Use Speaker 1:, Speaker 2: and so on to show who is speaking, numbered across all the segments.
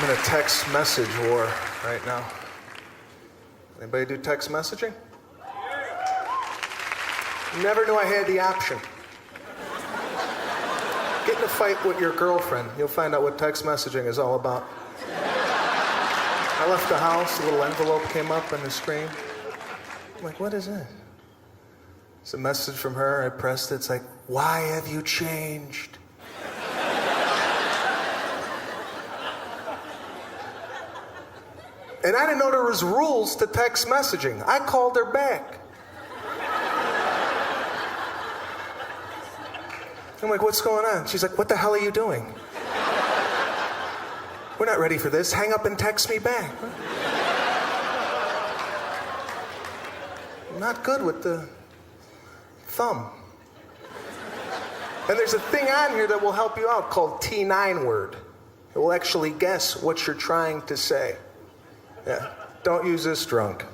Speaker 1: in a text message war right now. Anybody do text messaging? Never knew I had the option. Get in a fight with your girlfriend. You'll find out what text messaging is all about. I left the house, a little envelope came up on the screen. I'm like, what is it? It's a message from her. I pressed it. It's like, why have you changed? And I didn't know there was rules to text messaging. I called her back. I'm like, what's going on? She's like, what the hell are you doing? We're not ready for this. Hang up and text me back. I'm not good with the thumb. And there's a thing on here that will help you out called T9 word. It will actually guess what you're trying to say. Yeah, don't use this drunk.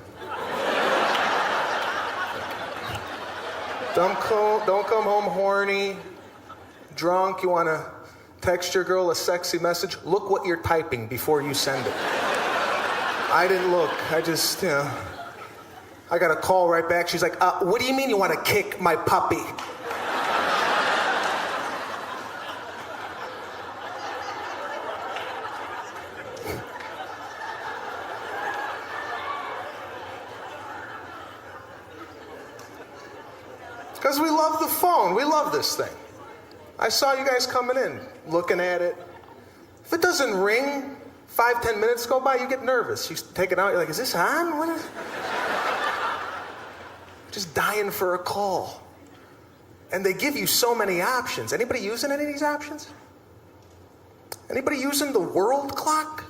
Speaker 1: Don't come home horny, drunk. You want to text your girl a sexy message? Look what you're typing before you send it. I didn't look. I just, I got a call right back. She's like, what do you mean you want to kick my puppy? Because we love the phone. We love this thing. I saw you guys coming in, looking at it. If it doesn't ring, 5-10 minutes go by, you get nervous. You take it out, you're like, is this on? What is... Just dying for a call. And they give you so many options. Anybody using any of these options? Anybody using the world clock?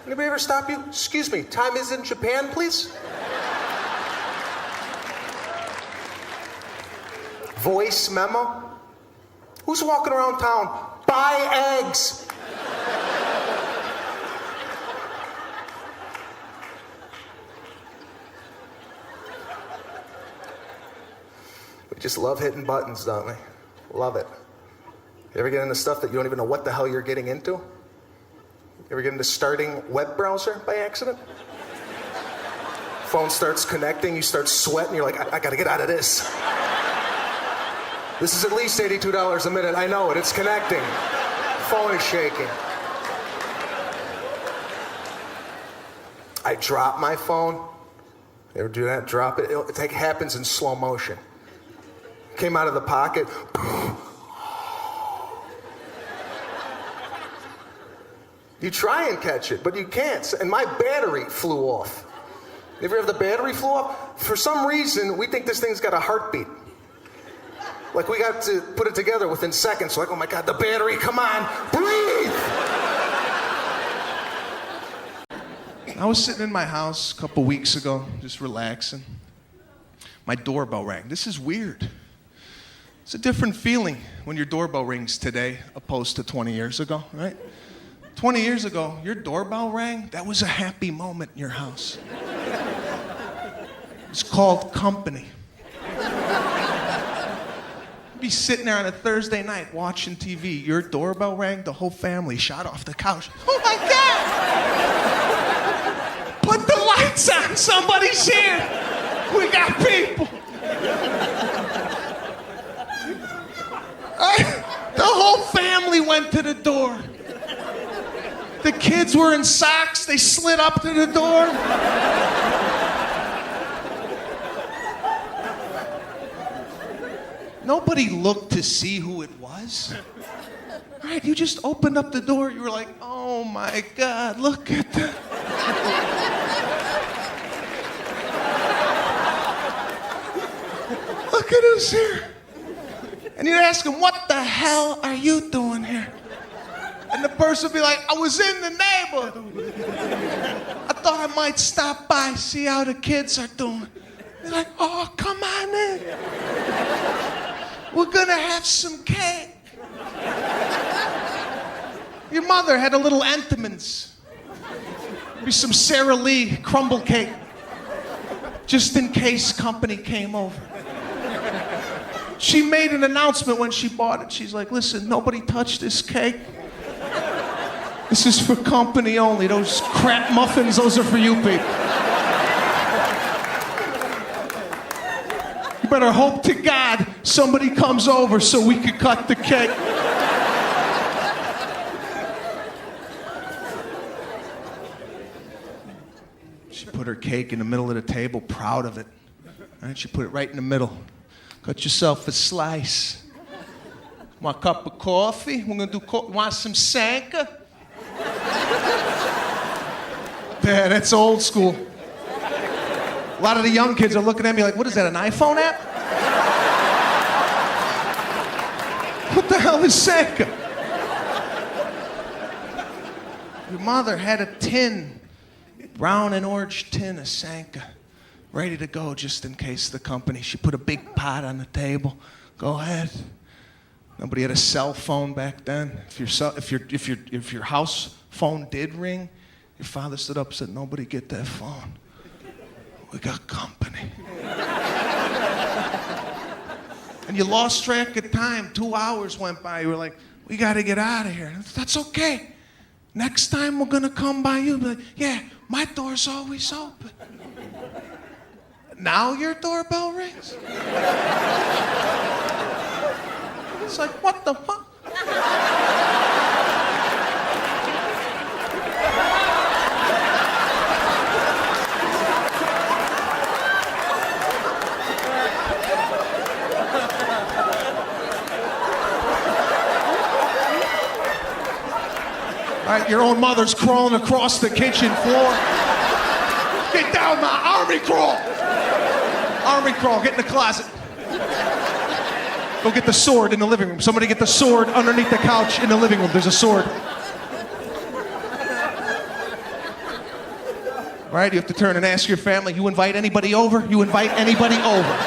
Speaker 1: Anybody ever stop you? Excuse me, time is in Japan, please? Voice memo? Who's walking around town? Buy eggs. We just love hitting buttons, don't we? Love it. You ever get into stuff that you don't even know what the hell you're getting into? You ever get into starting web browser by accident? Phone starts connecting, you start sweating, you're like, I gotta get out of this. This is at least $82 a minute. I know it. It's connecting. Phone is shaking. I drop my phone. You ever do that? Drop it. It happens in slow motion. Came out of the pocket. You try and catch it, but you can't. And my battery flew off. You ever have the battery flew off? For some reason, we think this thing's got a heartbeat. Like, we got to put it together within seconds. Like, oh my God, the battery, come on, breathe! I was sitting in my house a couple weeks ago, just relaxing. My doorbell rang. This is weird. It's a different feeling when your doorbell rings today opposed to 20 years ago, right? 20 years ago, your doorbell rang, that was a happy moment in your house. It's called company. Be sitting there on a Thursday night watching TV. Your doorbell rang, the whole family shot off the couch. Oh my God! Put the lights on, somebody's here. We got people. The whole family went to the door. The kids were in socks, they slid up to the door. Nobody looked to see who it was. Right? You just opened up the door. You were like, oh my God, look at that. Look at who's here. And you'd ask them, what the hell are you doing here? And the person would be like, I was in the neighborhood. I thought I might stop by, see how the kids are doing. They're like, oh, come on in. We're gonna have some cake. Your mother had a little Entenmann's. Maybe some Sara Lee crumble cake. Just in case company came over. She made an announcement when she bought it. She's like, listen, nobody touch this cake. This is for company only. Those crap muffins, those are for you people. You better hope to God somebody comes over so we can cut the cake. She put her cake in the middle of the table, proud of it. And she put it right in the middle. Cut yourself a slice. Want a cup of coffee? We're gonna do want some Sanka? Yeah, that's old school. A lot of the young kids are looking at me like, what is that, an iPhone app? What the hell is Sanka? Your mother had a tin, brown and orange tin of Sanka, ready to go just in case the company. She put a big pot on the table. Go ahead. Nobody had a cell phone back then. If your house phone did ring, your father stood up and said, "Nobody get that phone. We got company." And you lost track of time. 2 hours went by. You were like, "We got to get out of here." That's okay. Next time we're gonna come by you, be like, "Yeah, my door's always open." Now your doorbell rings. It's like, what the fuck? All right, your own mother's crawling across the kitchen floor. Get down, my army crawl. Army crawl, get in the closet. Go get the sword in the living room. Somebody get the sword underneath the couch in the living room. There's a sword. All right, you have to turn and ask your family, you invite anybody over? You invite anybody over?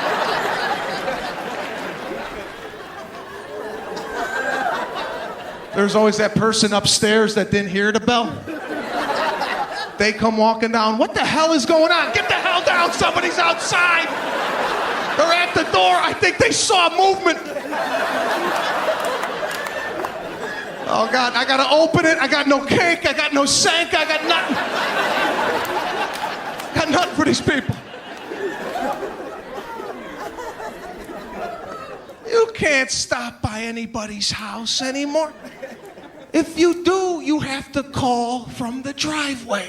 Speaker 1: There's always that person upstairs that didn't hear the bell. They come walking down. What the hell is going on? Get the hell down. Somebody's outside. They're at the door. I think they saw movement. Oh, God, I got to open it. I got no cake. I got no Sanka. I got nothing. Got nothing for these people. You can't stop by anybody's house anymore. If you do, you have to call from the driveway.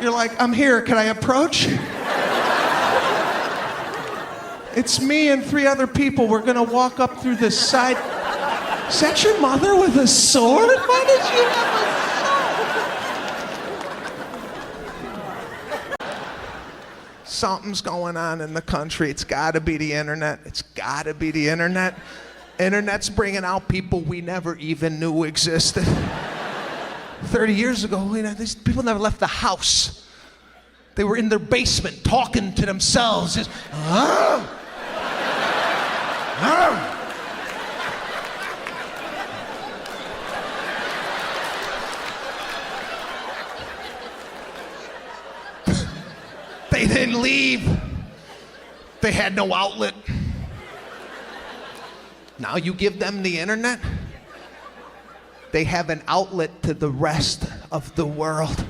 Speaker 1: You're like, "I'm here. Can I approach?" It's me and 3 other people. We're gonna walk up through this side. Is that your mother with a sword? Why did you have a sword? Something's going on in the country. It's gotta be the internet. It's gotta be the internet. Internet's bringing out people we never even knew existed. 30 years ago, these people never left the house. They were in their basement talking to themselves. Just, They didn't leave. They had no outlet. Now you give them the internet, they have an outlet to the rest of the world.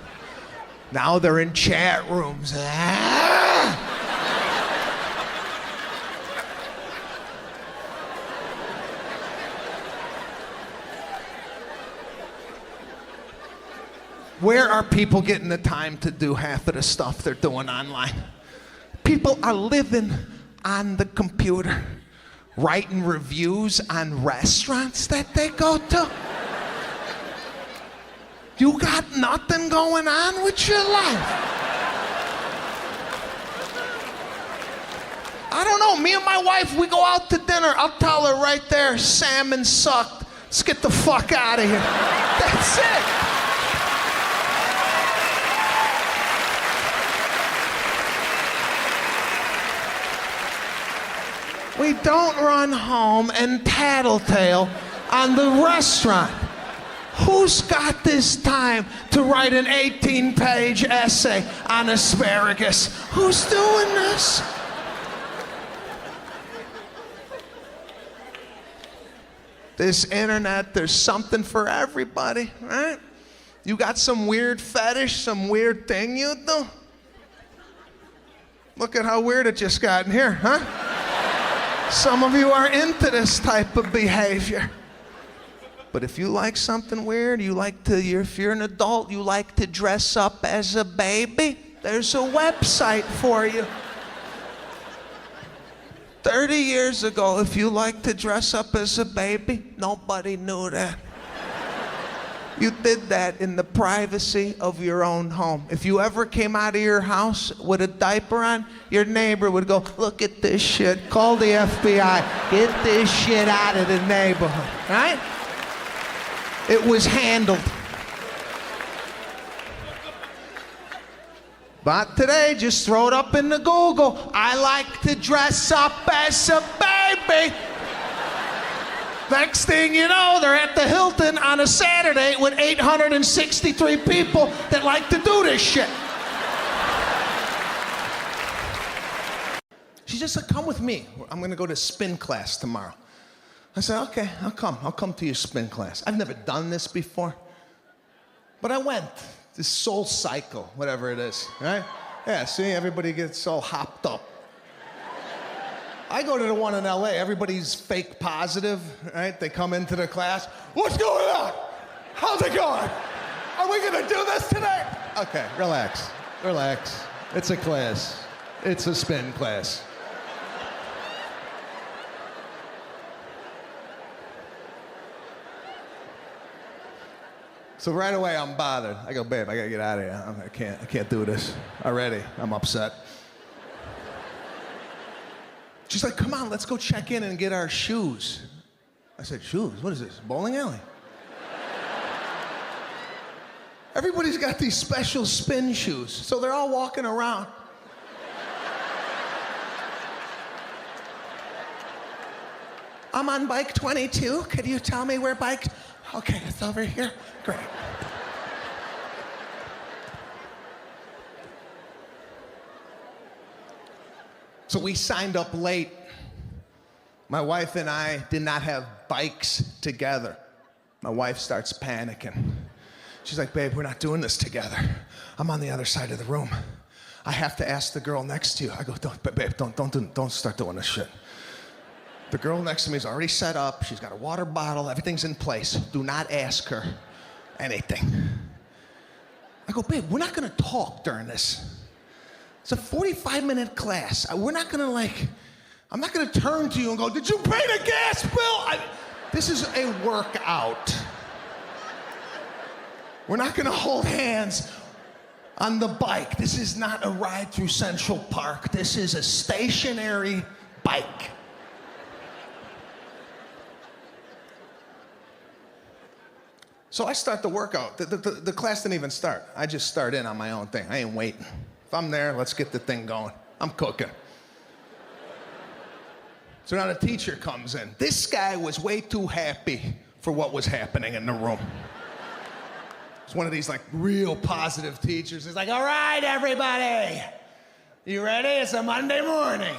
Speaker 1: Now they're in chat rooms. Where are people getting the time to do half of the stuff they're doing online? People are living on the computer, writing reviews on restaurants that they go to. You got nothing going on with your life. I don't know, me and my wife, we go out to dinner. I'll tell her right there, salmon sucked. Let's get the fuck out of here. That's it. We don't run home and tattletale on the restaurant. Who's got this time to write an 18-page essay on asparagus? Who's doing this? This internet, there's something for everybody, right? You got some weird fetish, some weird thing you do? Look at how weird it just got in here, huh? Some of you are into this type of behavior. But if you like something weird, if you're an adult, you like to dress up as a baby, there's a website for you. 30 years ago, if you like to dress up as a baby, nobody knew that. You did that in the privacy of your own home. If you ever came out of your house with a diaper on, your neighbor would go, look at this shit, call the FBI, get this shit out of the neighborhood, right? It was handled. But today, just throw it up in the Google. I like to dress up as a baby. Next thing you know, they're at the Hilton on a Saturday with 863 people that like to do this shit. She just said, come with me. I'm gonna go to spin class tomorrow. I said, okay, I'll come to your spin class. I've never done this before, but I went. This Soul Cycle, whatever it is, right? Yeah, see, everybody gets all hopped up. I go to the one in LA, everybody's fake positive, right? They come into the class, what's going on? How's it going? Are we gonna do this today? Okay, relax. It's a class. It's a spin class. So right away, I'm bothered. I go, babe, I gotta get out of here. I can't do this already. I'm upset. She's like, come on, let's go check in and get our shoes. I said, shoes? What is this, bowling alley? Everybody's got these special spin shoes, so they're all walking around. I'm on bike 22. Could you tell me where bike? Okay, it's over here. Great. So we signed up late. My wife and I did not have bikes together. My wife starts panicking. She's like, babe, we're not doing this together. I'm on the other side of the room. I have to ask the girl next to you. I go, don't start doing this shit. The girl next to me is already set up. She's got a water bottle. Everything's in place. Do not ask her anything. I go, babe, we're not gonna talk during this. It's a 45-minute class. I'm not gonna turn to you and go, did you pay the gas bill? This is a workout. We're not gonna hold hands on the bike. This is not a ride through Central Park. This is a stationary bike. So I start the workout. The class didn't even start. I just start in on my own thing. I ain't waiting. If I'm there, let's get the thing going. I'm cooking. So now the teacher comes in. This guy was way too happy for what was happening in the room. It's one of these like real positive teachers. He's like, all right, everybody. You ready? It's a Monday morning.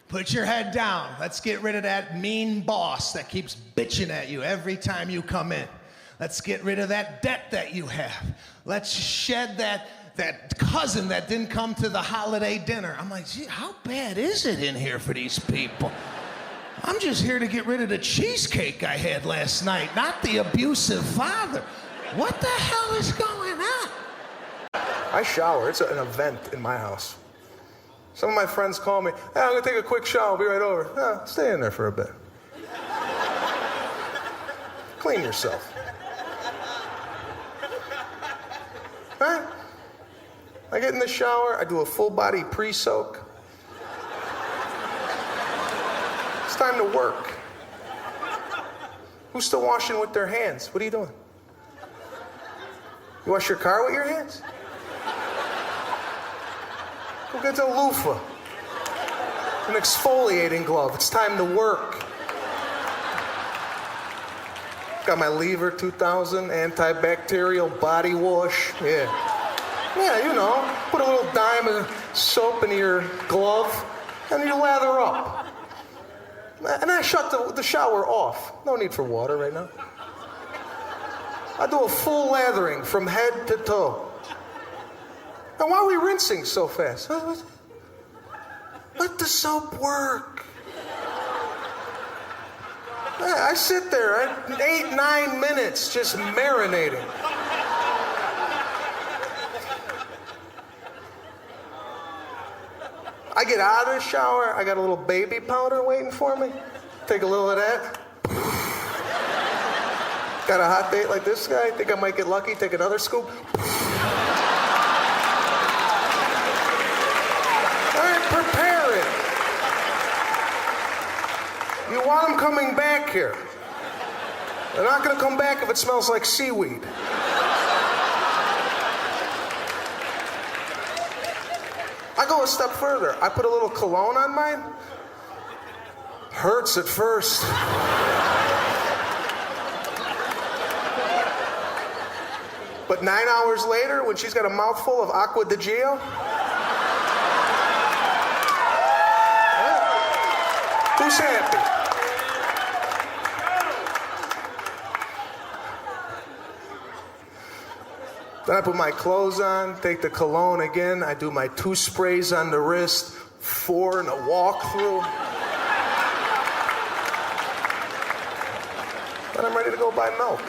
Speaker 1: Put your head down. Let's get rid of that mean boss that keeps bitching at you every time you come in. Let's get rid of that debt that you have. Let's shed that cousin that didn't come to the holiday dinner. I'm like, gee, how bad is it in here for these people? I'm just here to get rid of the cheesecake I had last night, not the abusive father. What the hell is going on?
Speaker 2: I shower. It's an event in my house. Some of my friends call me, hey, I'm gonna take a quick shower, I'll be right over. Stay in there for a bit. Clean yourself. Right? I get in the shower, I do a full body pre-soak. It's time to work. Who's still washing with their hands? What are you doing? You wash your car with your hands? Go get a loofah, an exfoliating glove. It's time to work. Got my Lever 2000 antibacterial body wash. Yeah, you know, put a little dime of soap in your glove and you lather up. And I shut the shower off. No need for water right now. I do a full lathering from head to toe. And why are we rinsing so fast? Let the soap work. I sit there 8-9 minutes just marinating. I get out of the shower, I got a little baby powder waiting for me. Take a little of that. Got a hot date like this guy, think I might get lucky, take another scoop. All right, prepare it. You want them coming back here. They're not gonna come back if it smells like seaweed. I go a step further. I put a little cologne on mine. Hurts at first. But 9 hours later, when she's got a mouthful of Aqua di Gio, who's happy? Then I put my clothes on, take the cologne again. I do my 2 sprays on the wrist, 4 in a walkthrough. Then I'm ready to go buy milk.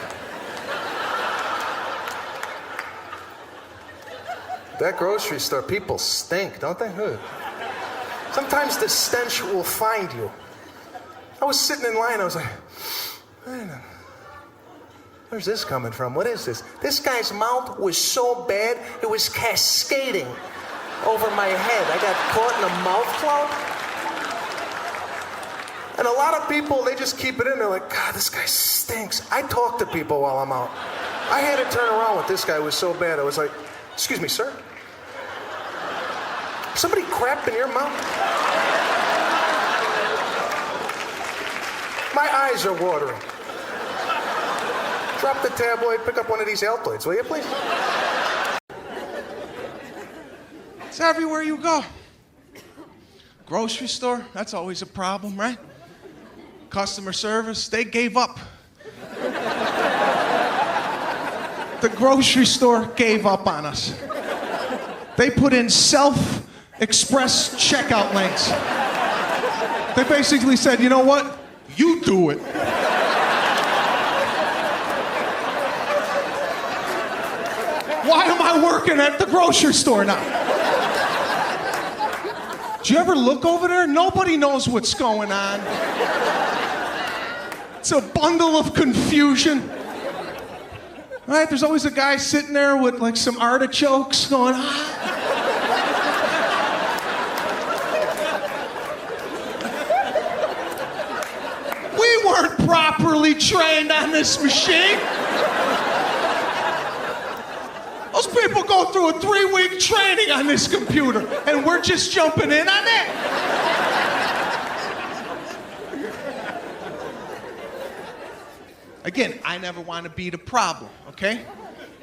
Speaker 2: That grocery store, people stink, don't they? Sometimes the stench will find you. I was sitting in line, I was like, where's this coming from? What is this? This guy's mouth was so bad, it was cascading over my head. I got caught in a mouth cloud. And a lot of people, they just keep it in. They're like, God, this guy stinks. I talk to people while I'm out. I had to turn around with this guy. It was so bad. I was like, excuse me, sir? Somebody crapped in your mouth? My eyes are watering. Drop the tabloid, pick up one of these Altoids, will you please?
Speaker 1: It's everywhere you go. Grocery store, that's always a problem, right? Customer service, they gave up. The grocery store gave up on us. They put in self-express checkout links. They basically said, you know what? You do it. Why am I working at the grocery store now? Do you ever look over there? Nobody knows what's going on. It's a bundle of confusion. Right? There's always a guy sitting there with like some artichokes going, We weren't properly trained on this machine. Those people go through a 3-week training on this computer, and we're just jumping in on it. Again, I never want to be the problem, okay?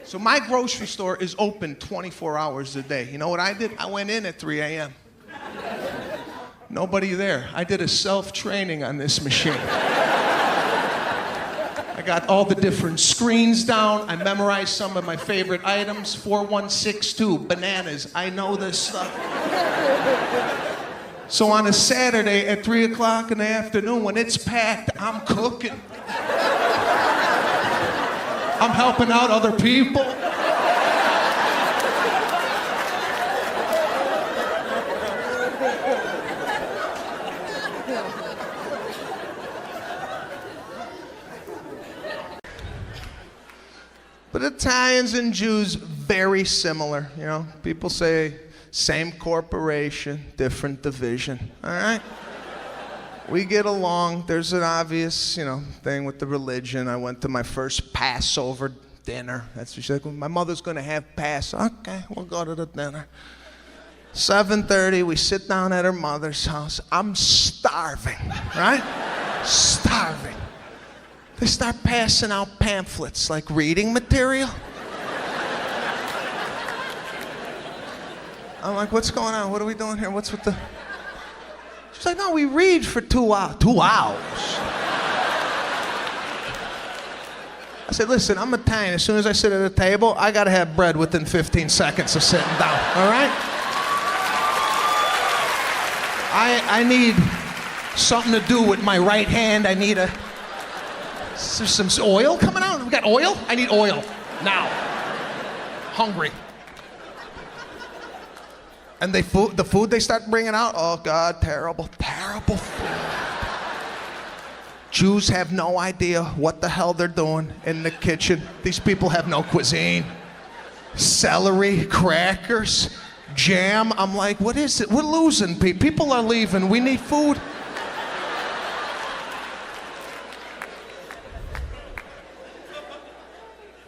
Speaker 1: So my grocery store is open 24 hours a day. You know what I did? I went in at 3 a.m. Nobody there. I did a self-training on this machine. I got all the different screens down. I memorized some of my favorite items. 4162, bananas. I know this stuff. So on a Saturday at 3 o'clock in the afternoon, when it's packed, I'm cooking. I'm helping out other people. But Italians and Jews, very similar, you know. People say, same corporation, different division, all right? We get along. There's an obvious, thing with the religion. I went to my first Passover dinner. That's what she's like, my mother's gonna have Pass. Okay, we'll go to the dinner. 7:30, we sit down at her mother's house. I'm starving, right? Starving. They start passing out pamphlets, like reading material. I'm like, what's going on? What are we doing here? What's with the... She's like, no, we read for 2 hours. 2 hours? I said, listen, I'm Italian. As soon as I sit at a table, I gotta have bread within 15 seconds of sitting down, all right? I need something to do with my right hand. I need some oil coming out. We got oil? I need oil, now. Hungry. And the food they start bringing out, oh God, terrible, terrible food. Jews have no idea what the hell they're doing in the kitchen. These people have no cuisine. Celery, crackers, jam. I'm like, what is it? We're losing people. People are leaving. We need food.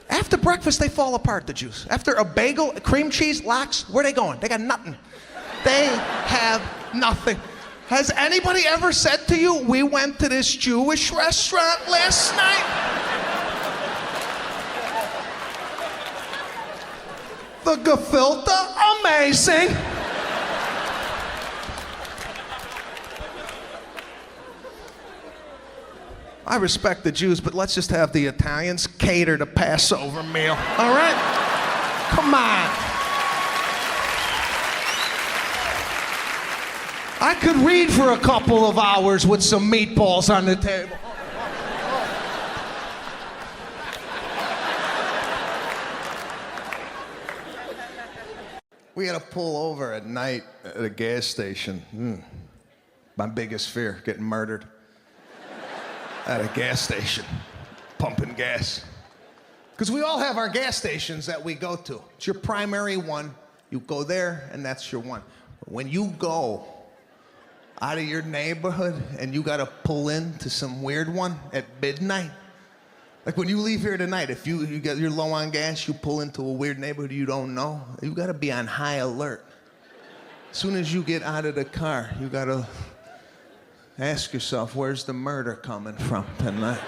Speaker 1: After breakfast, they fall apart, the Jews. After a bagel, cream cheese, lox, where are they going? They got nothing. They have nothing. Has anybody ever said to you, we went to this Jewish restaurant last night? The gefilte, amazing. I respect the Jews, but let's just have the Italians cater the Passover meal, all right? Come on. I could read for a couple of hours with some meatballs on the table. We had to pull over at night at a gas station. My biggest fear, getting murdered at a gas station, pumping gas. Because we all have our gas stations that we go to. It's your primary one. You go there, and that's your one. When you go out of your neighborhood and you gotta pull into some weird one at midnight, like when you leave here tonight, if you're low on gas, you pull into a weird neighborhood you don't know, you gotta be on high alert. As soon as you get out of the car, you gotta ask yourself, where's the murder coming from tonight?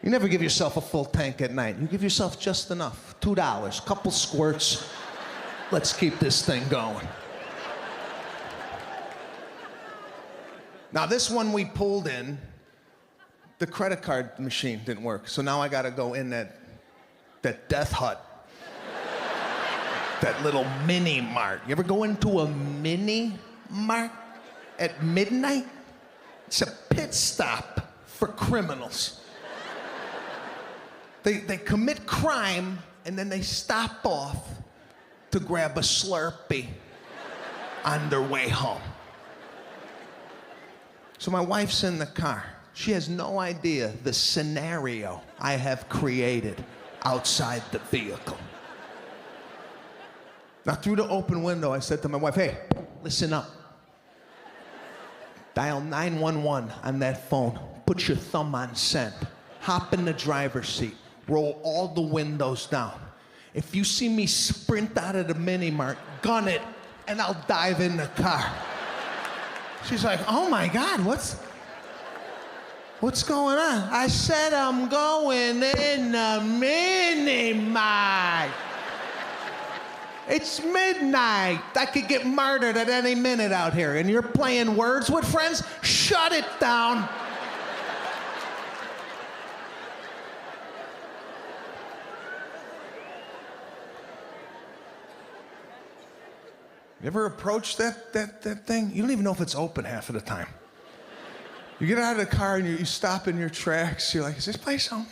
Speaker 1: You never give yourself a full tank at night. You give yourself just enough, $2, couple squirts. Let's keep this thing going. Now this one we pulled in, the credit card machine didn't work. So now I gotta go in that death hut. That little mini mart. You ever go into a mini mart at midnight? It's a pit stop for criminals. They commit crime and then they stop off to grab a Slurpee on their way home. So my wife's in the car. She has no idea the scenario I have created outside the vehicle. Now through the open window, I said to my wife, hey, listen up. Dial 911 on that phone. Put your thumb on send. Hop in the driver's seat. Roll all the windows down. If you see me sprint out of the mini mart, gun it, and I'll dive in the car. She's like, oh my God, what's going on? I said I'm going in the mini mart. It's midnight. I could get murdered at any minute out here, and you're playing words with friends? Shut it down. You ever approach that thing? You don't even know if it's open half of the time. You get out of the car and you stop in your tracks. You're like, is this place open?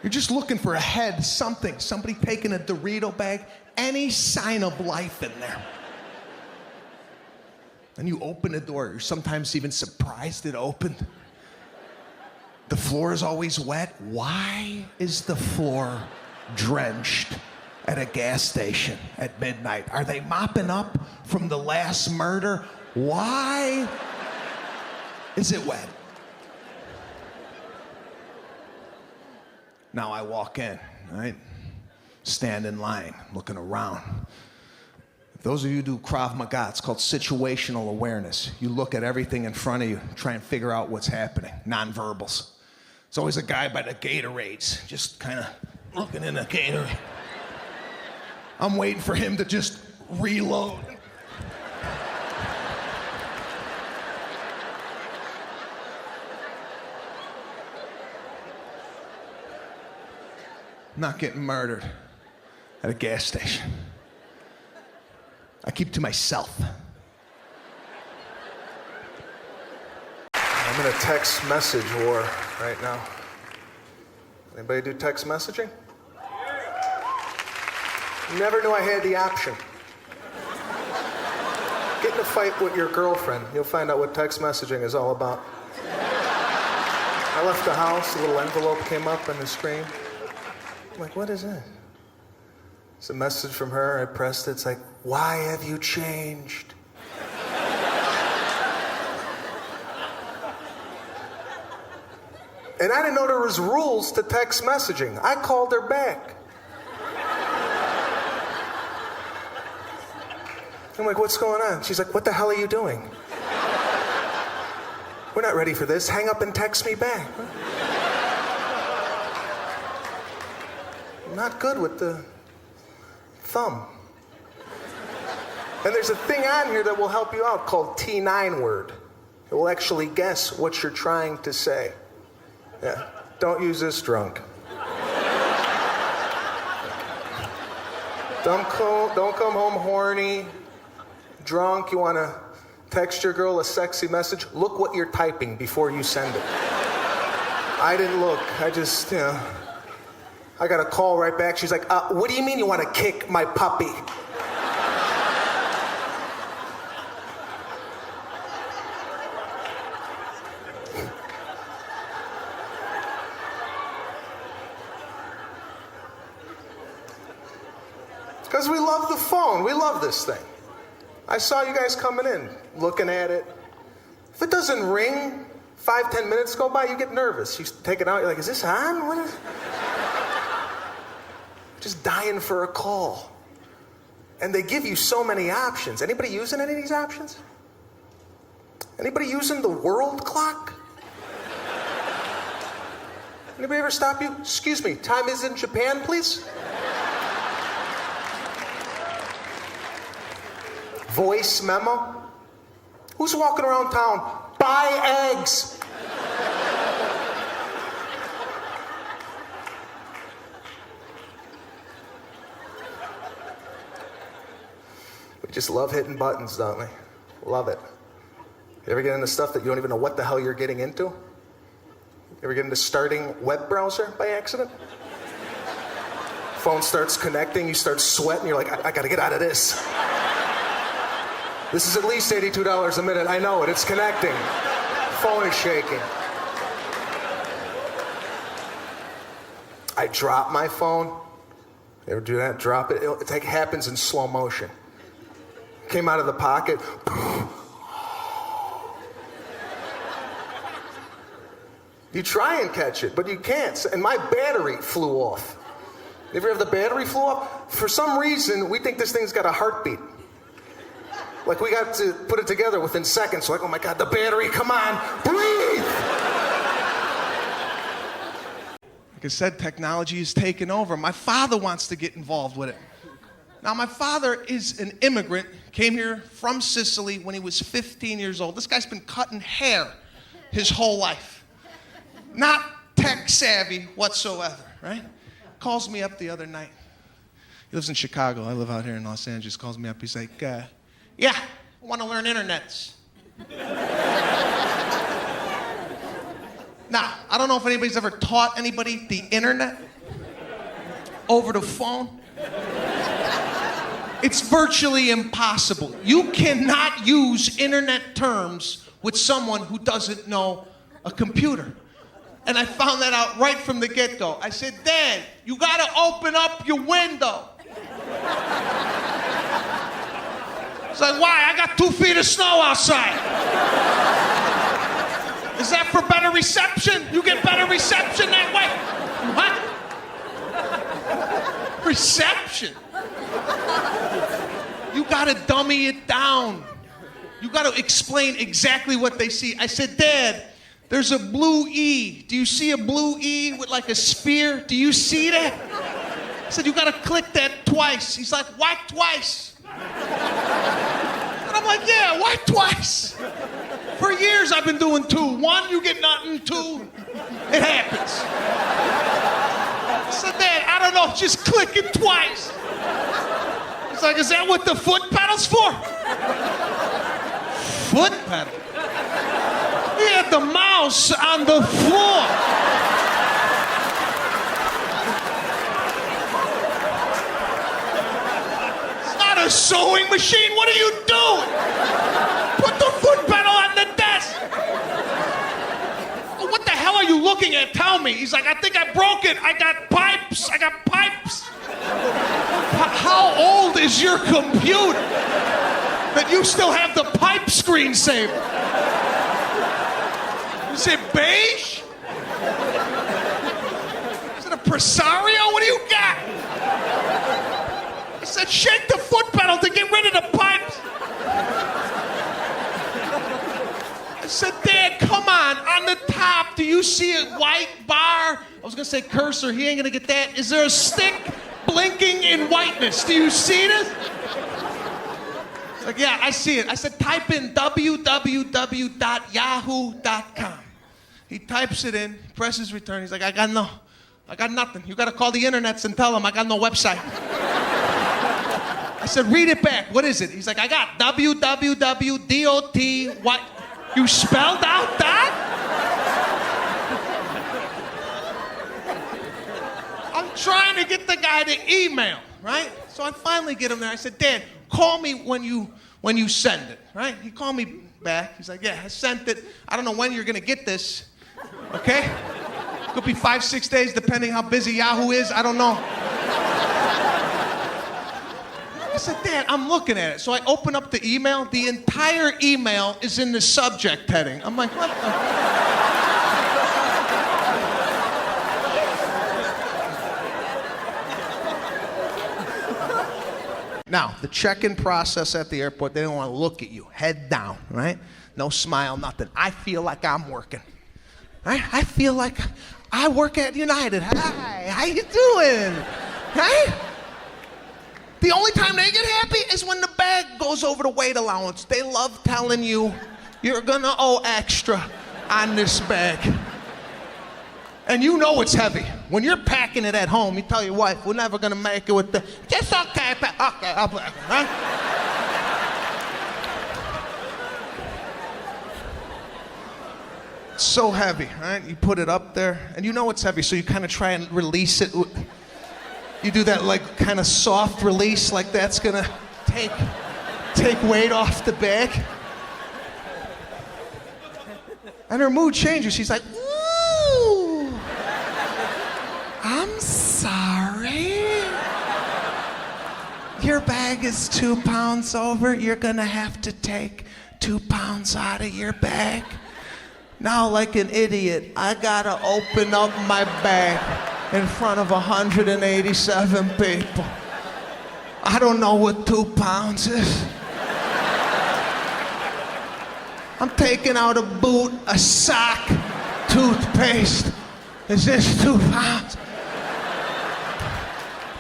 Speaker 1: You're just looking for a head, something. Somebody taking a Dorito bag, any sign of life in there. And you open the door. You're sometimes even surprised it opened. The floor is always wet. Why is the floor drenched at a gas station at midnight? Are they mopping up from the last murder? Why is it wet? Now I walk in, right? Stand in line, looking around. Those of you who do Krav Maga, it's called situational awareness. You look at everything in front of you, try and figure out what's happening, nonverbals. It's always a guy by the Gatorades, just kind of looking in the Gatorade. I'm waiting for him to just reload. I'm not getting murdered at a gas station. I keep to myself.
Speaker 2: I'm in a text message war right now. Anybody do text messaging? Never knew I had the option. Get in a fight with your girlfriend. You'll find out what text messaging is all about. I left the house, a little envelope came up on the screen. I'm like, what is that? It's a message from her. I pressed it. It's like, why have you changed? And I didn't know there was rules to text messaging. I called her back. I'm like, what's going on? She's like, what the hell are you doing? We're not ready for this. Hang up and text me back. I'm not good with the thumb. And there's a thing on here that will help you out called T9 word. It will actually guess what you're trying to say. Yeah, don't use this drunk. Don't come home horny, drunk. You want to text your girl a sexy message? Look what you're typing before you send it. I didn't look. I just, I got a call right back. She's like, what do you mean you want to kick my puppy? Because we love the phone. We love this thing. I saw you guys coming in, looking at it. If it doesn't ring, 5-10 minutes go by, you get nervous. You take it out, you're like, is this on? What is... Just dying for a call. And they give you so many options. Anybody using any of these options? Anybody using the world clock? Anybody ever stop you? Excuse me, time is in Japan, please? Voice memo? Who's walking around town? Buy eggs. We just love hitting buttons, don't we? Love it. You ever get into stuff that you don't even know what the hell you're getting into? You ever get into starting web browser by accident? Phone starts connecting, you start sweating, you're like, I gotta get out of this. This is at least $82 a minute. I know it. It's connecting. Phone is shaking. I drop my phone. You ever do that? Drop it. It like happens in slow motion. Came out of the pocket. You try and catch it, but you can't. And my battery flew off. You ever have the battery flew off? For some reason, we think this thing's got a heartbeat. Like we got to put it together within seconds. Like, oh my God, the battery, come on, breathe!
Speaker 1: Like I said, technology is taking over. My father wants to get involved with it. Now, my father is an immigrant, came here from Sicily when he was 15 years old. This guy's been cutting hair his whole life. Not tech savvy whatsoever, right? Calls me up the other night. He lives in Chicago. I live out here in Los Angeles. Calls me up. He's like, yeah, I want to learn internets. Now, I don't know if anybody's ever taught anybody the internet over the phone. It's virtually impossible. You cannot use internet terms with someone who doesn't know a computer. And I found that out right from the get-go. I said, Dad, you gotta open up your window. It's like, why? I got 2 feet of snow outside. Is that for better reception? You get better reception that way? What? Reception? You gotta dummy it down. You gotta explain exactly what they see. I said, Dad, there's a blue E. Do you see a blue E with like a sphere? Do you see that? said, you gotta click that twice. He's like, why twice? And I'm like, yeah, why twice? For years I've been doing 2. 1, you get nothing. 2, it happens. I said, Dad, I don't know, just click it twice. He's like, is that what the foot pedal's for? Foot pedal? He had the mouse on the floor. It's not a sewing machine. What are you doing? Put the foot pedal on the desk. What the hell are you looking at? Tell me. He's like, I think I broke it. I got pipes. How old is your computer that you still have the pipe screensaver? Is it beige? Is it a Presario? What do you got? I said, shake the foot pedal to get rid of the pipes. I said, Dad, come on the top, do you see a white bar? I was gonna say cursor, he ain't gonna get that. Is there a stick blinking in whiteness? Do you see this? He's like, yeah, I see it. I said, type in www.yahoo.com. He types it in, presses return. He's like, I got nothing. You gotta call the internets and tell them I got no website. I said, read it back. What is it? He's like, I got www.dot. What? You spelled out that? I'm trying to get the guy to email, right? So I finally get him there. I said, Dad, call me when you send it, right? He called me back. He's like, yeah, I sent it. I don't know when you're gonna get this, okay? Could be 5-6 days, depending how busy Yahoo is. I don't know. I said, Dad, I'm looking at it. So I open up the email. The entire email is in the subject heading. I'm like, what the? Now, the check-in process at the airport, they don't want to look at you. Head down, right? No smile, nothing. I feel like I'm working. Right? I feel like I work at United. Hi, how you doing? Right? The only time they get happy is when the bag goes over the weight allowance. They love telling you you're gonna owe extra on this bag. And you know it's heavy. When you're packing it at home, you tell your wife, we're never gonna make it with the, just okay, okay, I'll put it, right? It's so heavy, right? You put it up there, and you know it's heavy, so you kind of try and release it. You do that like kind of soft release, like that's gonna take weight off the bag. And her mood changes. She's like, ooh, I'm sorry. Your bag is 2 pounds over. You're gonna have to take 2 pounds out of your bag. Now, like an idiot, I gotta open up my bag in front of 187 people. I don't know what 2 pounds is. I'm taking out a boot, a sock, toothpaste. Is this 2 pounds?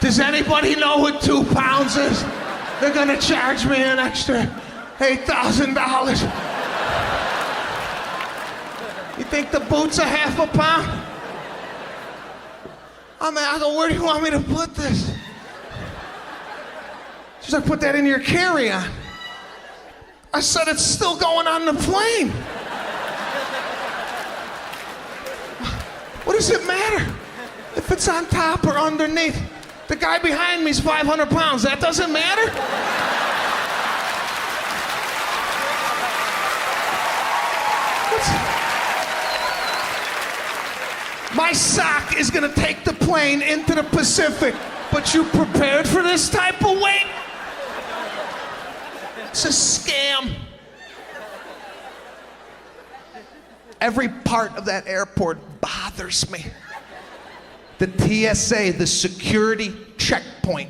Speaker 1: Does anybody know what 2 pounds is? They're gonna charge me an extra $8,000. You think the boot's a half a pound? I go, where do you want me to put this? She's like, put that in your carry-on. I said, it's still going on the plane. What does it matter if it's on top or underneath? The guy behind me's 500 pounds. That doesn't matter? My sock is gonna take the plane into the Pacific, but you prepared for this type of weight? It's a scam. Every part of that airport bothers me. The TSA, the security checkpoint.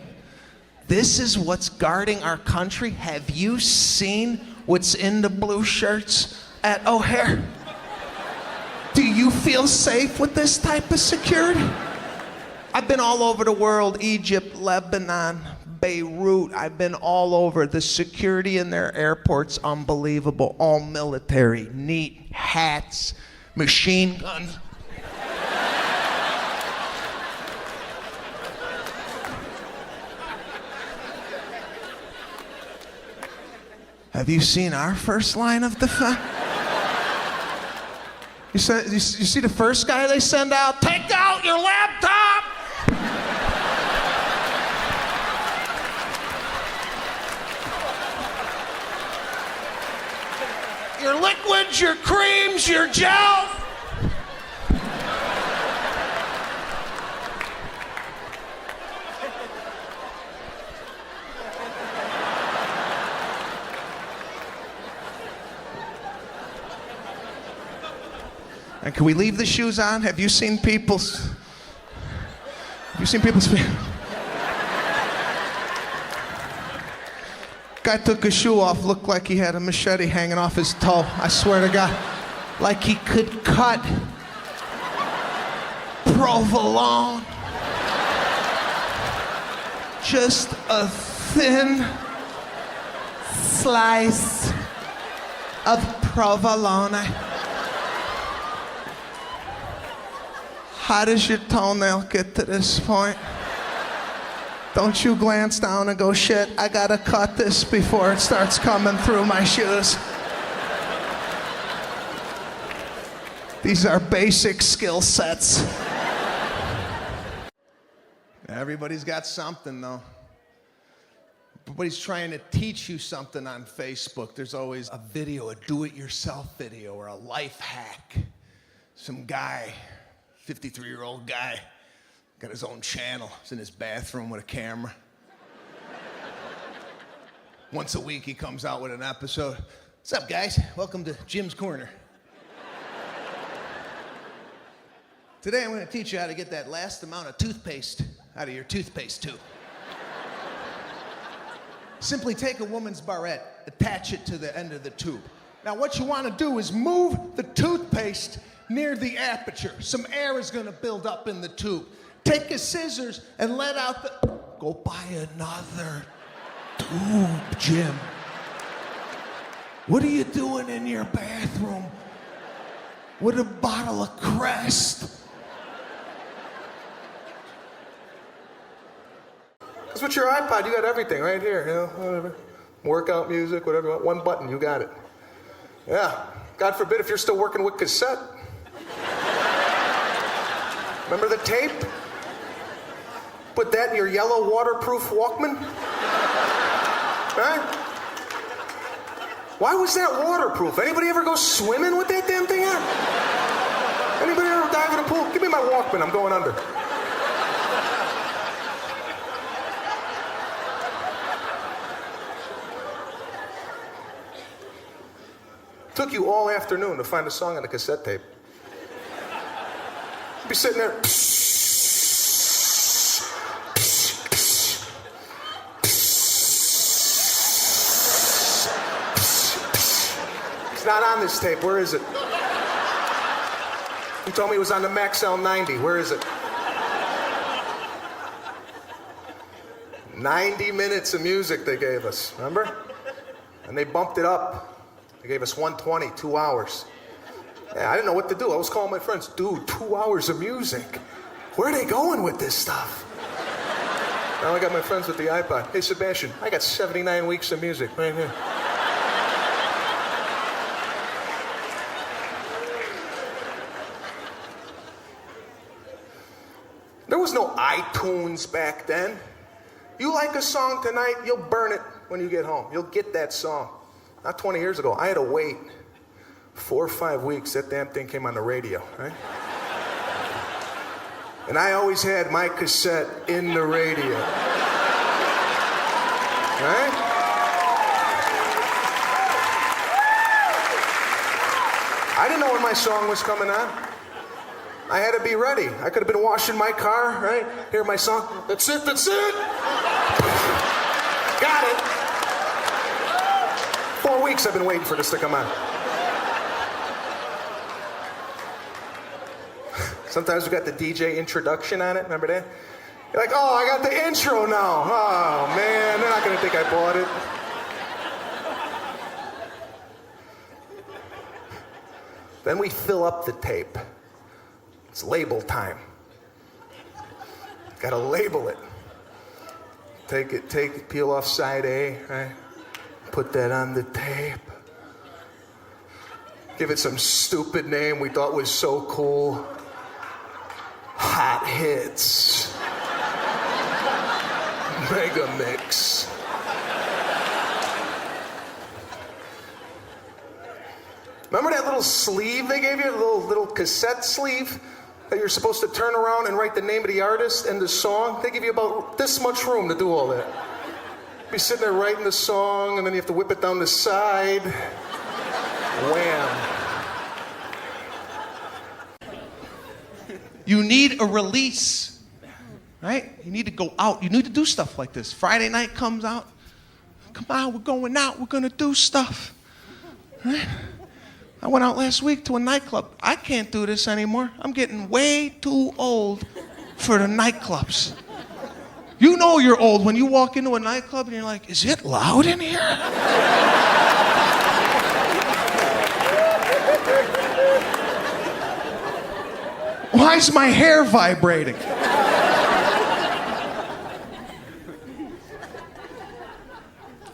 Speaker 1: This is what's guarding our country. Have you seen what's in the blue shirts at O'Hare? Do you feel safe with this type of security? I've been all over the world, Egypt, Lebanon, Beirut. I've been all over. The security in their airports, unbelievable. All military, neat, hats, machine guns. Have you seen our first line of defense? You see the first guy they send out? Take out your laptop! Your liquids, your creams, your gel. And can we leave the shoes on? Have you seen people's feet? Guy took his shoe off, looked like he had a machete hanging off his toe. I swear to God, like he could cut provolone. Just a thin slice of provolone. How does your toenail get to this point? Don't you glance down and go, shit, I gotta cut this before it starts coming through my shoes. These are basic skill sets. Everybody's got something, though. Everybody's trying to teach you something on Facebook. There's always a video, a do-it-yourself video, or a life hack. Some guy, 53-year-old guy, got his own channel. He's in his bathroom with a camera. Once a week, he comes out with an episode. What's up, guys? Welcome to Jim's Corner. Today, I'm going to teach you how to get that last amount of toothpaste out of your toothpaste tube. Simply take a woman's barrette, attach it to the end of the tube. Now, what you want to do is move the toothpaste near the aperture. Some air is going to build up in the tube. Take your scissors and let out the... Go buy another tube, Jim. What are you doing in your bathroom with a bottle of Crest?
Speaker 2: Because with your iPod, you got everything right here, you know, whatever. Workout music, whatever you want. One button, you got it. Yeah. God forbid if you're still working with cassette. Remember the tape? Put that in your yellow waterproof Walkman? Right? Why was that waterproof? Anybody ever go swimming with that damn thing on? Anybody ever dive in a pool? Give me my Walkman, I'm going under. Took you all afternoon to find a song on a cassette tape. You'd be sitting there. It's not on this tape. Where is it? You told me it was on the Max L90. Where is it? 90 minutes of music they gave us, remember? And they bumped it up. They gave us 120, 2 hours. Yeah, I didn't know what to do. I was calling my friends, dude, 2 hours of music. Where are they going with this stuff? Now I got my friends with the iPod. Hey, Sebastian, I got 79 weeks of music right here. There was no iTunes back then. You like a song tonight, you'll burn it when you get home. You'll get that song. Not 20 years ago, I had to wait 4 or 5 weeks. That damn thing came on the radio, right? And I always had my cassette in the radio. Right? I didn't know when my song was coming on. I had to be ready. I could have been washing my car, right? Hear my song. That's it, that's it. Got it. 4 weeks I've been waiting for this to come on. Sometimes we got the DJ introduction on it, remember that? You're like, oh, I got the intro now. Oh, man, they're not gonna think I bought it. Then we fill up the tape. It's label time. Gotta label it. Peel off side A, right? Put that on the tape. Give it some stupid name we thought was so cool. Hot Hits. Mega Mix. Remember that little sleeve they gave you? A little cassette sleeve that you're supposed to turn around and write the name of the artist and the song? They give you about this much room to do all that. Be sitting there writing the song, and then you have to whip it down the side. Wham.
Speaker 1: You need a release, right? You need to go out. You need to do stuff like this. Friday night comes out. Come on, we're going out. We're going to do stuff. Right? I went out last week to a nightclub. I can't do this anymore. I'm getting way too old for the nightclubs. You know you're old when you walk into a nightclub and you're like, is it loud in here? Why is my hair vibrating?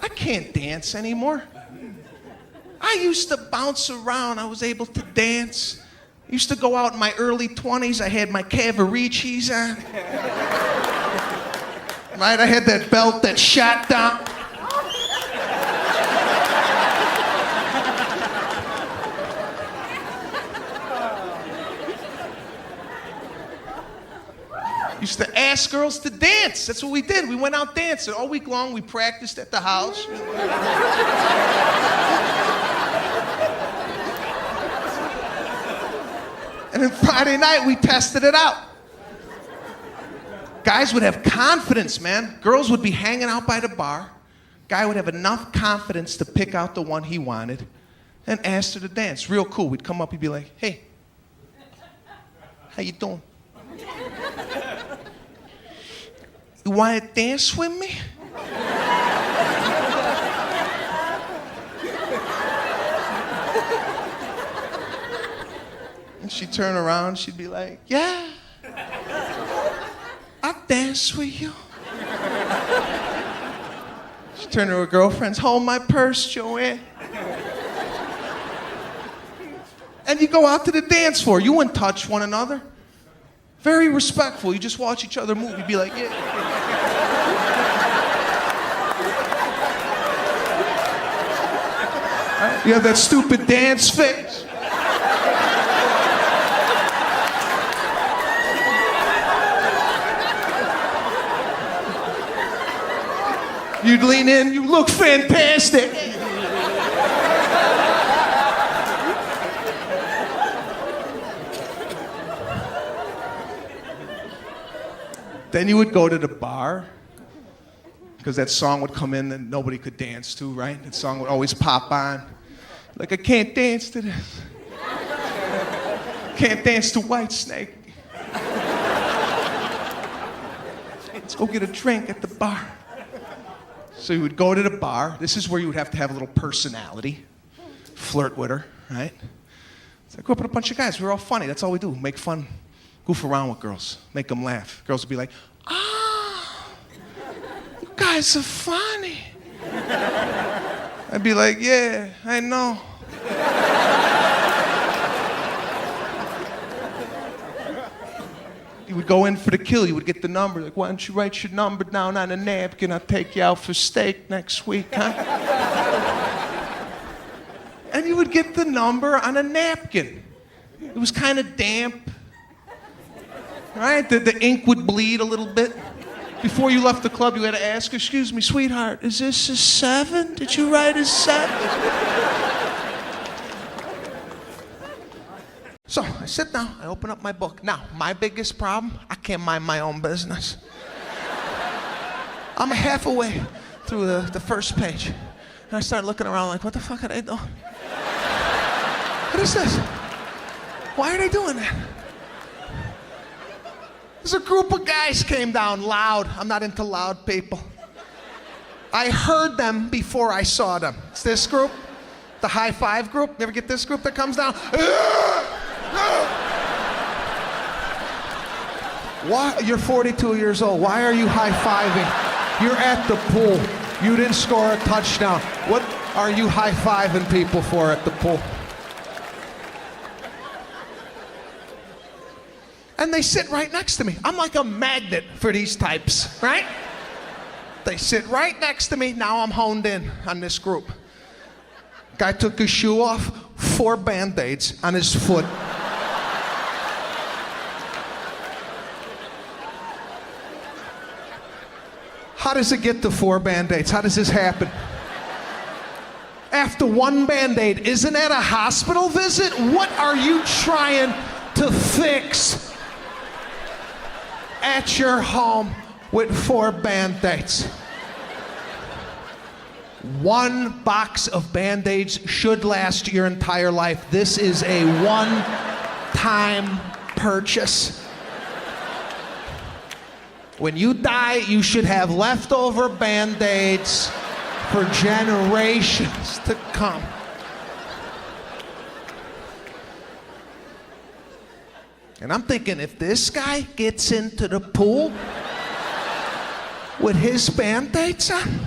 Speaker 1: I can't dance anymore. I used to bounce around. I was able to dance. I used to go out in my early 20s. I had my Cavaricis on. Right? I had that belt that shot down. Used to ask girls to dance. That's what we did. We went out dancing. All week long, we practiced at the house. And then Friday night, we tested it out. Guys would have confidence, man. Girls would be hanging out by the bar. Guy would have enough confidence to pick out the one he wanted and ask her to dance. Real cool. We'd come up, he'd be like, hey, how you doing? You want to dance with me? And she'd turn around, she'd be like, yeah, I'll dance with you. She'd turn to her girlfriends, hold my purse, Joanne. And you go out to the dance floor. You wouldn't touch one another. Very respectful. You just watch each other move. You'd be like, yeah. Right? You have that stupid dance face. You'd lean in, you look fantastic. Then you would go to the bar, because that song would come in that nobody could dance to, right? That song would always pop on. Like, I can't dance to this. Can't dance to Whitesnake. Let's go get a drink at the bar. So you would go to the bar. This is where you would have to have a little personality. Flirt with her, right? So I grew up with a bunch of guys. We were all funny. That's all we do. Make fun. Goof around with girls. Make them laugh. Girls would be like, ah, you guys are funny. I'd be like, yeah, I know. You would go in for the kill. You would get the number. Like, why don't you write your number down on a napkin? I'll take you out for steak next week, huh? And you would get the number on a napkin. It was kind of damp. Right? The ink would bleed a little bit. Before you left the club, you had to ask, excuse me, sweetheart, is this a 7? Did you write a 7? So I sit down, I open up my book. Now, my biggest problem, I can't mind my own business. I'm half away through the first page. And I start looking around like, what the fuck are they doing? What is this? Why are they doing that? There's a group of guys came down loud. I'm not into loud people. I heard them before I saw them. It's this group, the high five group. You ever get this group that comes down? Why? You're 42 years old. Why are you high-fiving? You're at the pool. You didn't score a touchdown. What are you high-fiving people for at the pool? And they sit right next to me. I'm like a magnet for these types, right? They sit right next to me. Now I'm honed in on this group. Guy took his shoe off, 4 Band-Aids on his foot. How does it get to 4 Band-Aids? How does this happen? After 1 Band-Aid, isn't that a hospital visit? What are you trying to fix at your home with 4 Band-Aids? 1 box of Band-Aids should last your entire life. This is a one-time purchase. When you die, you should have leftover Band-Aids for generations to come. And I'm thinking, if this guy gets into the pool with his Band-Aids on,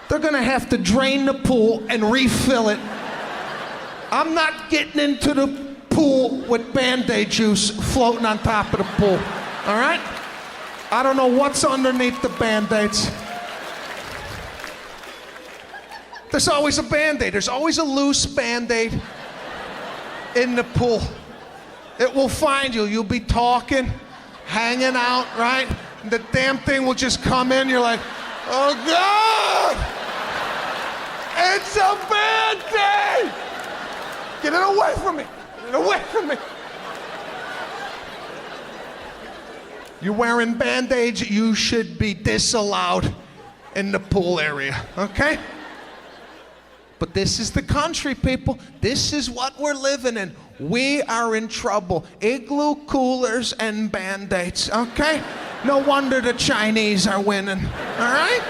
Speaker 1: they're gonna have to drain the pool and refill it. I'm not getting into the pool with Band-Aid juice floating on top of the pool, all right? I don't know what's underneath the Band-Aids. There's always a Band-Aid. There's always a loose Band-Aid in the pool. It will find you. You'll be talking, hanging out, right? And the damn thing will just come in. You're like, oh God! It's a Band-Aid! Get it away from me! Get it away from me! You're wearing Band-Aids, you should be disallowed in the pool area, okay? But this is the country, people. This is what we're living in. We are in trouble. Igloo coolers and Band-Aids, okay? No wonder the Chinese are winning, all right?